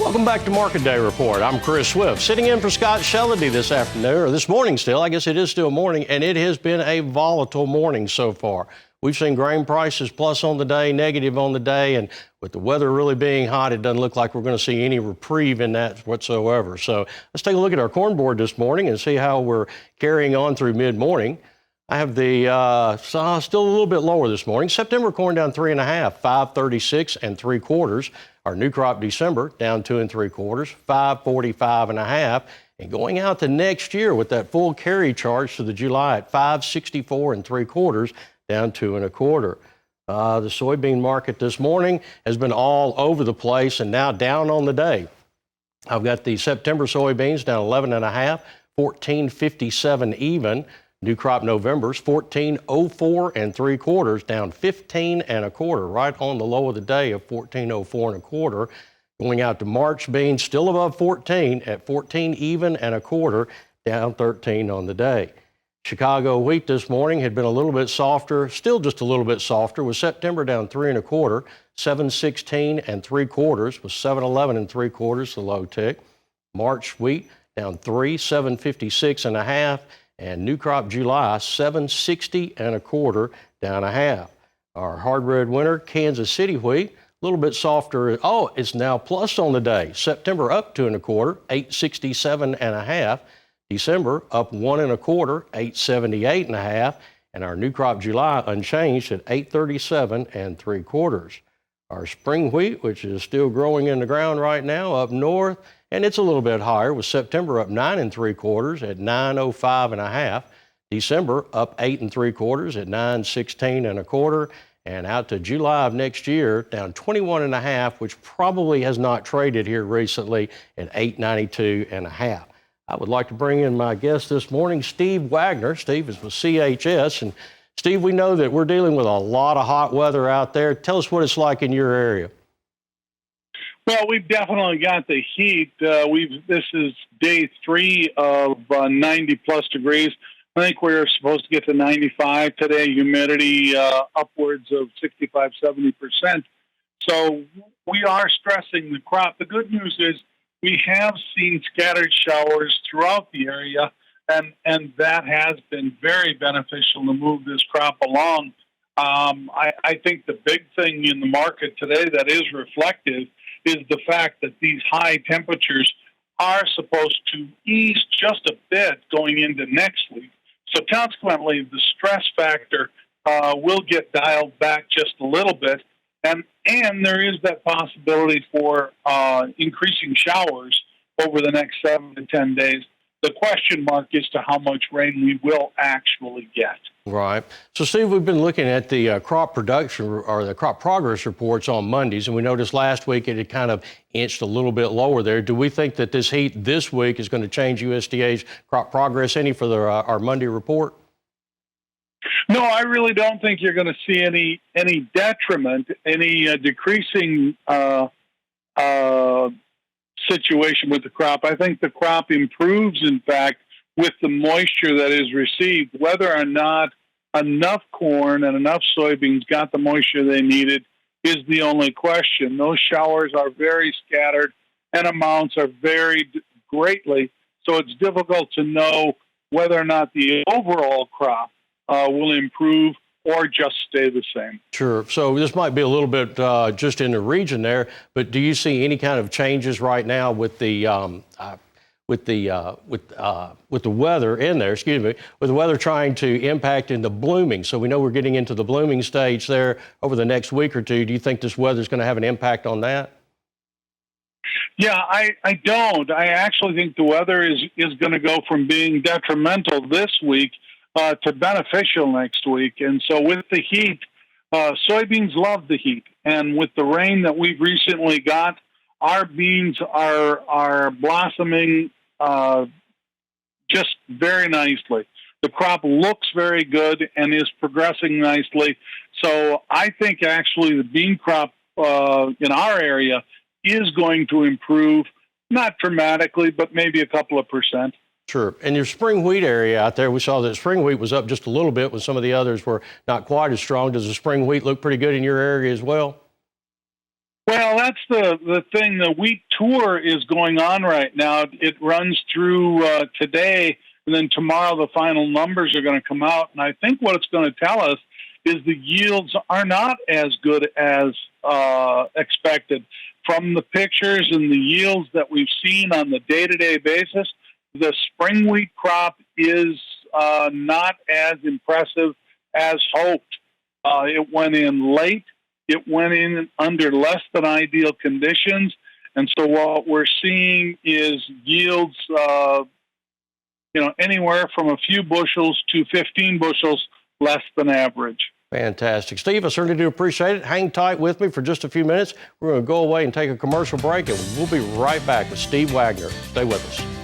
Welcome back to Market Day Report. I'm Chris Swift, sitting in for Scott Shellady this afternoon, or this morning still. I guess it is still morning, and it has been a volatile morning so far. We've seen grain prices plus on the day, negative on the day, and with the weather really being hot, it doesn't look like we're going to see any reprieve in that whatsoever. So let's take a look at our corn board this morning and see how we're carrying on through mid-morning. I have the still a little bit lower this morning. September corn down 3.5, 5.36 3/4. Our new crop December down 2 3/4, 5.45 1/2. And going out to next year with that full carry charge to the July at 5.64 3/4, down 2 1/4. The soybean market this morning has been all over the place and now down on the day. I've got the September soybeans down 11.5, 14.57 even. New crop November's 14.04 3/4, down 15 1/4, right on the low of the day of 14.04 1/4. Going out to March beans still above 14 at 14 even 1/4, down 13 on the day. Chicago wheat this morning had been a little bit softer, still just a little bit softer, with September down 3 1/4, 7.16 3/4, with 7.11 3/4 the low tick. March wheat down 3, 7.56 1/2. And new crop July, 7.60 1/4, down 1/2. Our hard red winter Kansas City wheat, a little bit softer. Oh, it's now plus on the day. September up 2 1/4, 8.67 1/2. December up 1 1/4, 8.78 1/2. And our new crop July unchanged at 8.37 3/4. Our spring wheat, which is still growing in the ground right now up north, and it's a little bit higher, with September up 9 3/4 at 9.05 1/2. December up 8 3/4 at 9.16 1/4. And out to July of next year, down 21 1/2, which probably has not traded here recently, at 8.92 1/2. I would like to bring in my guest this morning, Steve Wagner. Steve is with CHS. And Steve, we know that we're dealing with a lot of hot weather out there. Tell us what it's like in your area. Well, we've definitely got the heat. This is day 3 of 90-plus degrees. I think we're supposed to get to 95 today, humidity upwards of 65, 70%. So we are stressing the crop. The good news is we have seen scattered showers throughout the area, and that has been very beneficial to move this crop along. I think the big thing in the market today that is reflective is the fact that these high temperatures are supposed to ease just a bit going into next week. So consequently, the stress factor will get dialed back just a little bit. And there is that possibility for increasing showers over the next 7 to 10 days. The question mark is to how much rain we will actually get. Right. So, Steve, we've been looking at the crop production or the crop progress reports on Mondays, and we noticed last week it had kind of inched a little bit lower there. Do we think that this heat this week is going to change USDA's crop progress any for our Monday report? No, I really don't think you're going to see any detriment, any decreasing situation with the crop. I think the crop improves, in fact, with the moisture that is received. Whether or not enough corn and enough soybeans got the moisture they needed is the only question. Those showers are very scattered and amounts are varied greatly, so it's difficult to know whether or not the overall crop will improve or just stay the same. Sure. So this might be a little bit just in the region there, but do you see any kind of changes right now with the weather in there? Excuse me, with the weather trying to impact in the blooming? So we know we're getting into the blooming stage there over the next week or two. Do you think this weather is going to have an impact on that? Yeah, I don't. I actually think the weather is going to go from being detrimental this week to beneficial next week. And so with the heat, soybeans love the heat. And with the rain that we've recently got, our beans are blossoming just very nicely. The crop looks very good and is progressing nicely. So I think actually the bean crop in our area is going to improve, not dramatically, but maybe a couple of percent. Sure. And your spring wheat area out there, we saw that spring wheat was up just a little bit when some of the others were not quite as strong. Does the spring wheat look pretty good in your area as well? Well, that's the thing. The wheat tour is going on right now. It runs through today, and then tomorrow the final numbers are going to come out. And I think what it's going to tell us is the yields are not as good as expected. From the pictures and the yields that we've seen on the day-to-day basis, the spring wheat crop is not as impressive as hoped. It went in late. It went in under less than ideal conditions. And so what we're seeing is yields, anywhere from a few bushels to 15 bushels less than average. Fantastic. Steve, I certainly do appreciate it. Hang tight with me for just a few minutes. We're going to go away and take a commercial break, and we'll be right back with Steve Wagner. Stay with us.